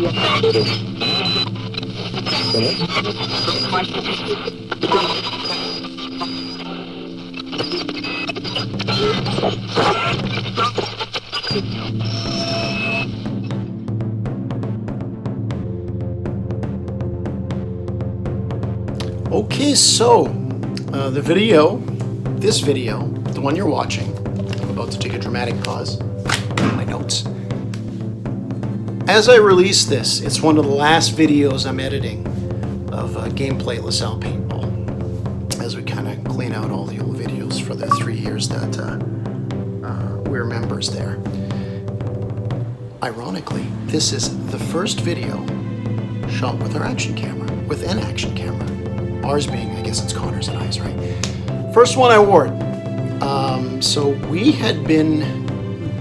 Okay, so this video, the one you're watching, I'm about to take a dramatic pause in my notes. As I release this, it's one of the last videos I'm editing of gameplay LaSalle Paintball, as we kind of clean out all the old videos for the 3 years that we were members there. Ironically, this is the first video shot with our action camera, with an action camera. Ours being, I guess it's Connor's and I's, right? First one I wore. So we had been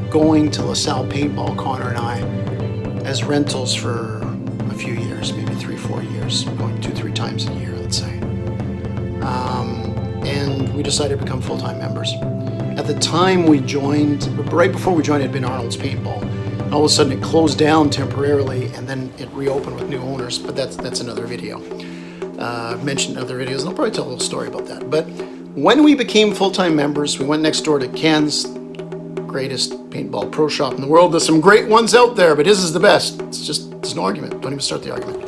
going to LaSalle Paintball, Connor and I, as rentals for a few years, maybe 3-4 years, going 2-3 times a year, let's say. And we decided to become full-time members. At the time we joined, right before we joined, it had been Arnold's Paintball. And all of a sudden it closed down temporarily, and then it reopened with new owners, but that's another video. I've mentioned in other videos, and I'll probably tell a little story about that. But when we became full-time members, we went next door to Ken's, greatest paintball pro shop in the world. There's some great ones out there, but his is the best. There's no argument. Don't even start the argument.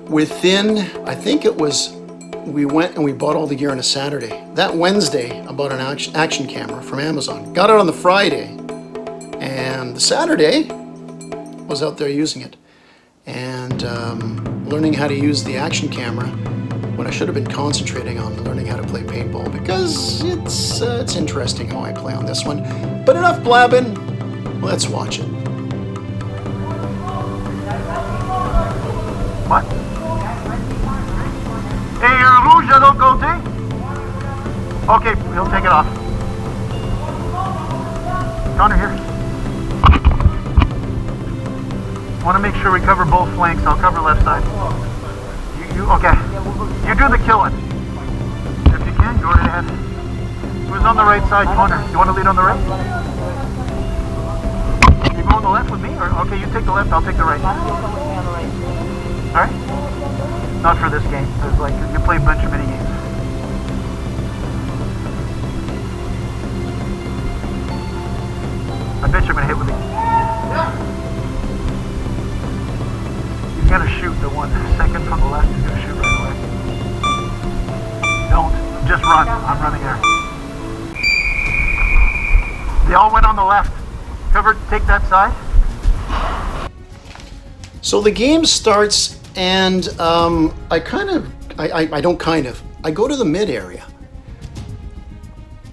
Within, I think it was, we went and we bought all the gear on a Saturday. That Wednesday, I bought an action camera from Amazon. Got it on the Friday, and the Saturday, was out there using it. And learning how to use the action camera when I should have been concentrating on learning how to play paintball, because it's interesting how I play on this one. But enough blabbing, let's watch it. What? Et rouge de l'autre côté? Okay, we'll take it off. Connor here. Want to make sure we cover both flanks. I'll cover left side. Okay. You do the killing. If you can, go right ahead. Who's on the right side, Connor? You want to lead on the right? You go on the left with me? Or okay, you take the left, I'll take the right. Alright? Not for this game. It's like you play a bunch of mini games. I bet you're gonna hit with it. He's gonna shoot the 1 second from the left. He's gonna shoot right away. Don't. Just run. I'm running there. They all went on the left. Cover, take that side. So the game starts, and I go to the mid area.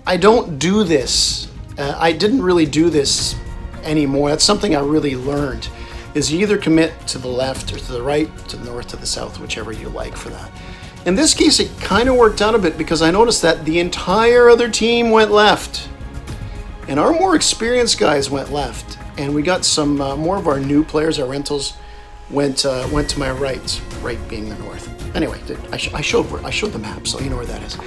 I don't do this. I didn't really do this anymore. That's something I really learned, is you either commit to the left or to the right, to the north, to the south, whichever you like for that. In this case, it kind of worked out a bit, because I noticed that the entire other team went left, and our more experienced guys went left, and we got some more of our new players, our rentals, went to my right being the north. Anyway, I showed the map, so you know where that is.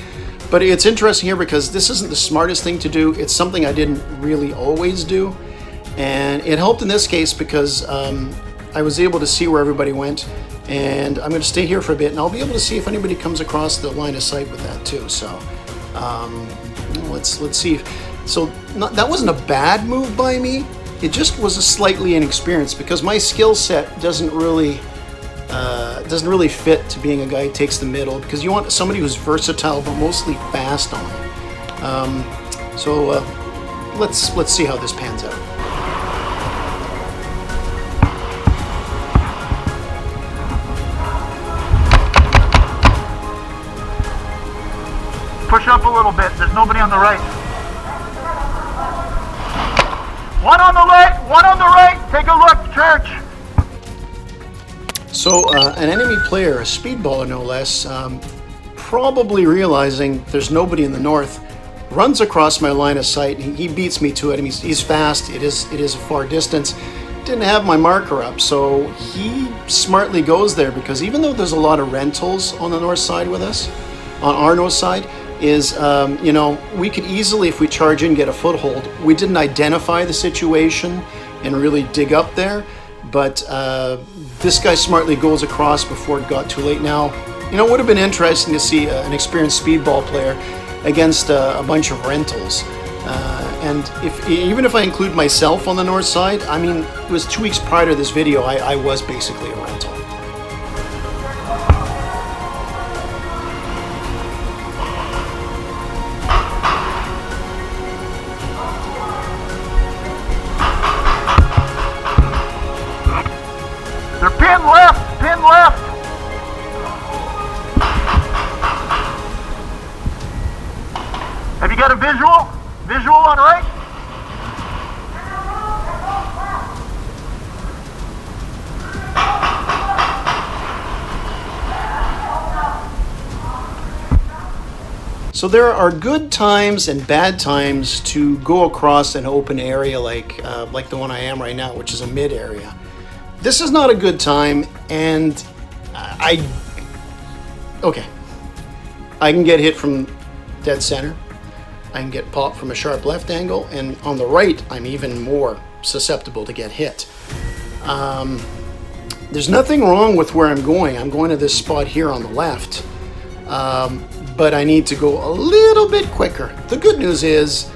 But it's interesting here because this isn't the smartest thing to do. It's something I didn't really always do, and it helped in this case because I was able to see where everybody went, and I'm going to stay here for a bit, and I'll be able to see if anybody comes across the line of sight with that too. So let's see. So that wasn't a bad move by me. It just was a slightly inexperienced, because my skill set doesn't really fit to being a guy who takes the middle, because you want somebody who's versatile but mostly fast on it. So let's see how this pans out. Push up a little bit. There's nobody on the right. One on the left, one on the right. Take a look, church. So an enemy player, a speedballer no less, probably realizing there's nobody in the north, runs across my line of sight. He beats me to it. I mean, he's fast. It is a far distance. Didn't have my marker up, so he smartly goes there, because even though there's a lot of rentals on the north side with us, on our north side, is, we could easily, if we charge in, get a foothold. We didn't identify the situation, and really dig up there. But this guy smartly goes across before it got too late. Now, you know, it would have been interesting to see an experienced speedball player against a bunch of rentals. And even if I include myself on the north side, I mean, it was 2 weeks prior to this video, I was basically a rental. They're pin left, pin left. Have you got a visual? Visual on right? So there are good times and bad times to go across an open area like the one I am right now, which is a mid area. This is not a good time, and okay, I can get hit from dead center. I can get popped from a sharp left angle, and on the right, I'm even more susceptible to get hit. There's nothing wrong with where I'm going. I'm going to this spot here on the left, but I need to go a little bit quicker. The good news is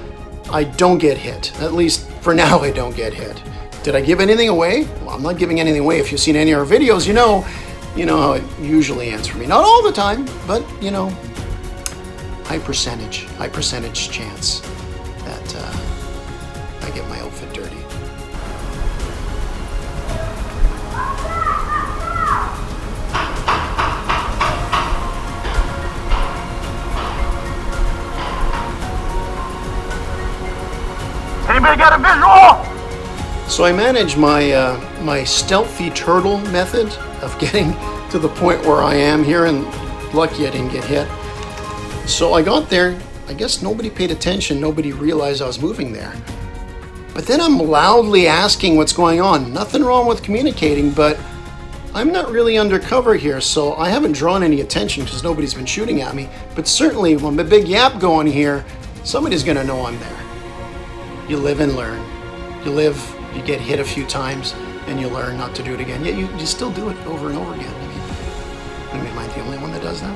I don't get hit. At least for now, I don't get hit. Did I give anything away? Well, I'm not giving anything away. If you've seen any of our videos, you know how it usually ends for me. Not all the time, but you know, high percentage chance that I get my outfit dirty. Anybody got a visual? So I manage my my stealthy turtle method of getting to the point where I am here, and lucky I didn't get hit. So I got there, I guess nobody paid attention, nobody realized I was moving there. But then I'm loudly asking what's going on. Nothing wrong with communicating, but I'm not really undercover here, so I haven't drawn any attention because nobody's been shooting at me. But certainly when the big yap going here, somebody's gonna know I'm there. You live and learn. You live, you get hit a few times, and you learn not to do it again. Yet you still do it over and over again. I mean, am I the only one that does that?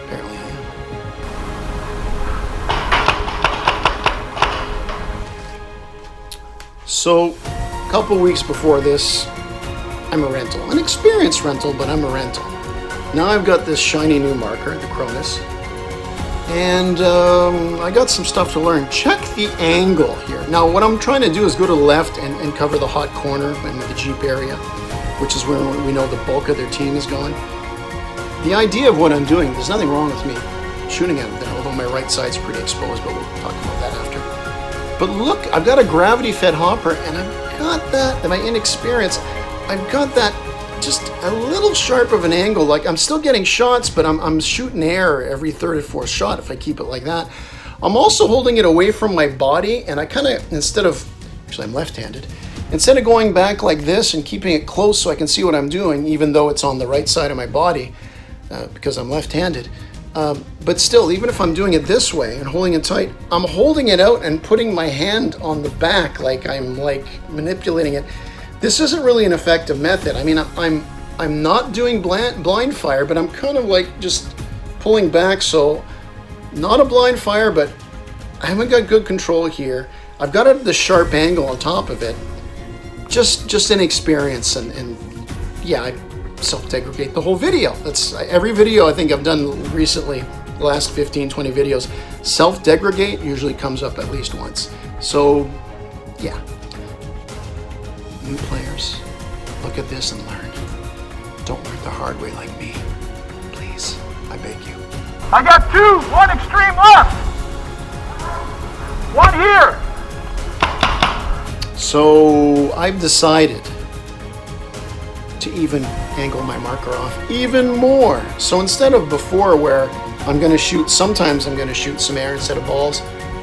Apparently I am. So, a couple weeks before this, I'm a rental. An experienced rental, but I'm a rental. Now I've got this shiny new marker, the Cronus, and I got some stuff to learn. Check the angle here. Now what I'm trying to do is go to the left and cover the hot corner and the Jeep area, which is where we know the bulk of their team is going. The idea of what I'm doing, there's nothing wrong with me shooting at them there, although my right side's pretty exposed, but we'll talk about that after. But look, I've got a gravity-fed hopper, and I've got that, my inexperience, I've got that just a little sharp of an angle. Like, I'm still getting shots, but I'm shooting air every third or fourth shot if I keep it like that. I'm also holding it away from my body, and I kind of, instead of, actually I'm left-handed, instead of going back like this and keeping it close so I can see what I'm doing, even though it's on the right side of my body, because I'm left-handed, but still, even if I'm doing it this way and holding it tight, I'm holding it out and putting my hand on the back like I'm like manipulating it. This isn't really an effective method. I mean, I'm not doing blind fire, but I'm kind of like just pulling back, so not a blind fire, but I haven't got good control here. I've got it at the sharp angle on top of it. Just inexperience, and yeah, I self-degradate the whole video. That's every video I think I've done recently, the last 15-20 videos. Self-degradate usually comes up at least once. So yeah, new players, look at this and learn. Don't learn the hard way like me. Please, I beg you. I got two, one extreme left, one here. So I've decided to even angle my marker off even more. So instead of before where I'm going to shoot, sometimes I'm going to shoot some air instead of balls,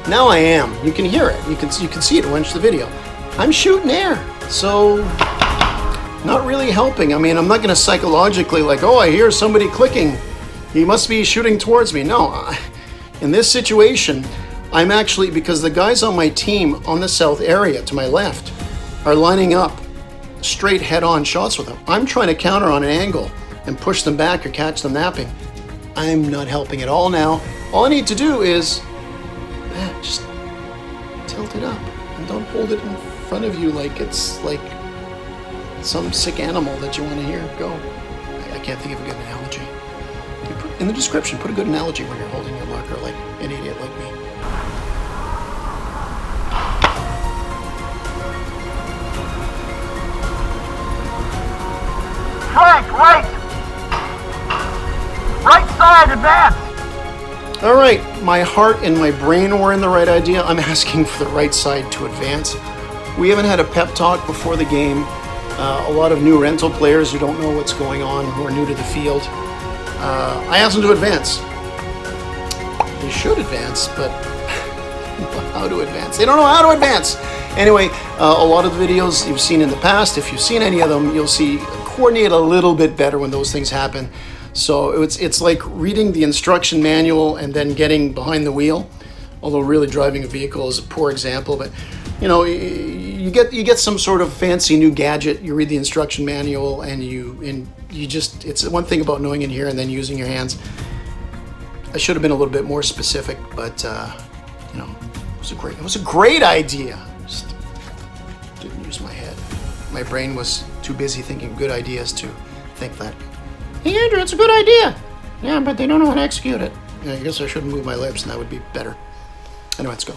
now I am. You can hear it. You can see it watch the video. I'm shooting air. So not really helping. I mean, I'm not going to psychologically like, oh, I hear somebody clicking, he must be shooting towards me. No, in this situation, I'm actually, because the guys on my team on the south area to my left, are lining up straight head-on shots with them. I'm trying to counter on an angle and push them back or catch them napping. I'm not helping at all now. All I need to do is just tilt it up and don't hold it in front of you like it's like some sick animal that you want to hear go. I can't think of a good analogy. In the description, put a good analogy when you're holding your marker like an idiot like me. Flank, right! Right side, advance! All right, my heart and my brain were in the right idea. I'm asking for the right side to advance. We haven't had a pep talk before the game. A lot of new rental players who don't know what's going on, who are new to the field. I asked them to advance. They should advance, but how to advance? They don't know how to advance. Anyway, a lot of the videos you've seen in the past, if you've seen any of them, you'll see coordinate a little bit better when those things happen. So it's like reading the instruction manual and then getting behind the wheel. Although really driving a vehicle is a poor example, but you know, you get some sort of fancy new gadget. You read the instruction manual and you just, it's one thing about knowing it here and then using your hands. I should have been a little bit more specific, but you know, it was a great idea. Just didn't use my head. My brain was too busy thinking good ideas to think that, hey Andrew, it's a good idea. Yeah, but they don't know how to execute it. Yeah, I guess I shouldn't move my lips and that would be better. Anyway, let's go.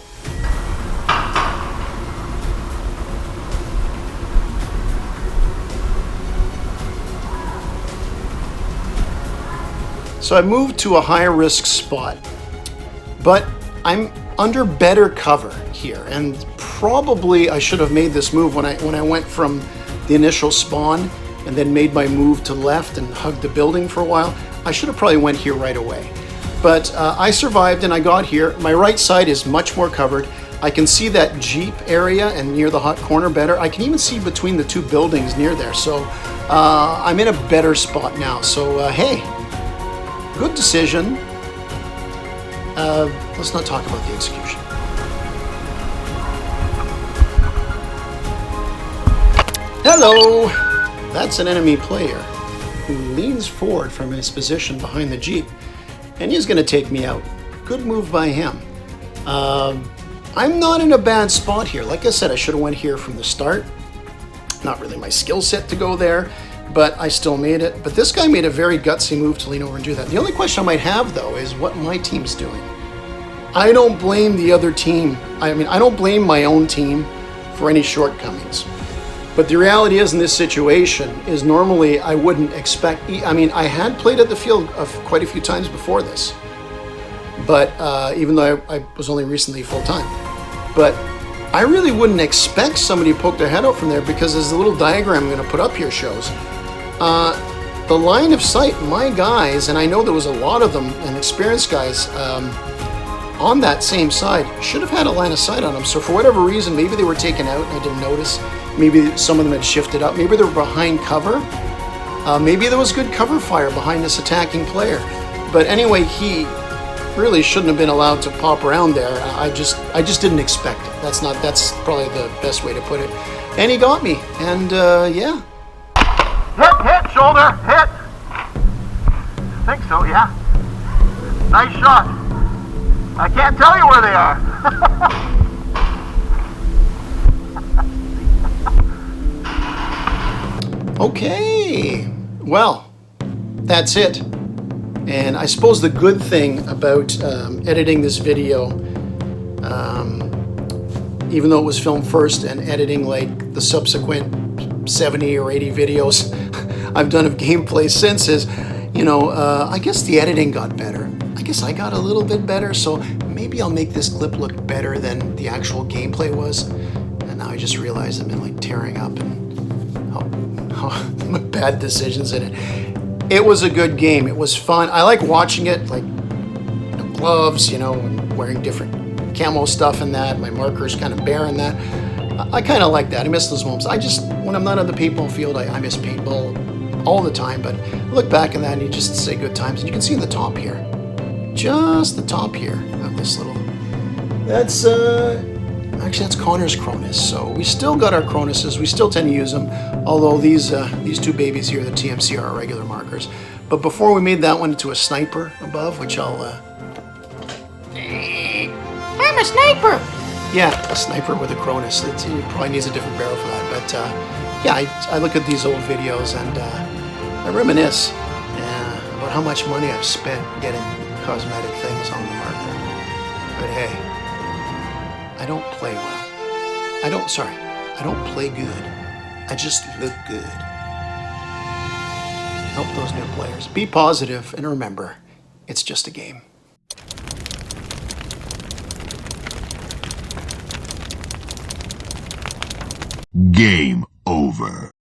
So I moved to a higher risk spot, but I'm under better cover here, and probably I should have made this move when I went from the initial spawn and then made my move to left and hugged the building for a while. I should have probably went here right away, but I survived and I got here. My right side is much more covered. I can see that Jeep area and near the hot corner better. I can even see between the two buildings near there, so I'm in a better spot now. So hey. Good decision. Let's not talk about the execution. Hello! That's an enemy player who leans forward from his position behind the Jeep, and he's going to take me out. Good move by him. I'm not in a bad spot here. Like I said, I should have went here from the start. Not really my skill set to go there, but I still made it. But this guy made a very gutsy move to lean over and do that. The only question I might have, though, is what my team's doing. I don't blame the other team. I mean, I don't blame my own team for any shortcomings. But the reality is, in this situation, is normally I wouldn't expect... I mean, I had played at the field quite a few times before this. But even though I was only recently full-time. But I really wouldn't expect somebody to poke their head out from there, because as the little diagram I'm going to put up here shows, the line of sight, my guys, and I know there was a lot of them, and experienced guys on that same side, should have had a line of sight on them. So for whatever reason, maybe they were taken out and I didn't notice. Maybe some of them had shifted up. Maybe they were behind cover. Maybe there was good cover fire behind this attacking player. But anyway, he really shouldn't have been allowed to pop around there. I just didn't expect it. That's probably the best way to put it. And he got me. And yeah. Hit, shoulder, hit. I think so, yeah. Nice shot. I can't tell you where they are. Okay. Well, that's it. And I suppose the good thing about editing this video, even though it was filmed first, and editing like the subsequent 70 or 80 videos I've done of gameplay since, is, you know, I guess the editing got better. I guess I got a little bit better, so maybe I'll make this clip look better than the actual gameplay was. And now I just realized I've been like tearing up and how bad decisions in it. It was a good game. It was fun. I like watching it, like gloves, you know, and wearing different camo stuff and that. My marker's kind of bare in that. I kind of like that. I miss those moments. When I'm not on the paintball field, I miss paintball all the time. But I look back at that and you just say good times. And you can see in the top here, just the top here of this little, that's, Actually, that's Connor's Cronus. So we still got our Cronuses. We still tend to use them, although these two babies here, the TMC, are our regular markers. But before we made that one into a sniper above, which I'll... I'm a sniper! Yeah, a sniper with a Cronus. It probably needs a different barrel for that. But yeah, I look at these old videos and I reminisce about how much money I've spent getting cosmetic things on the market. But hey, I don't play well. I don't play good. I just look good. Help those new players. Be positive and remember, it's just a game. Game over.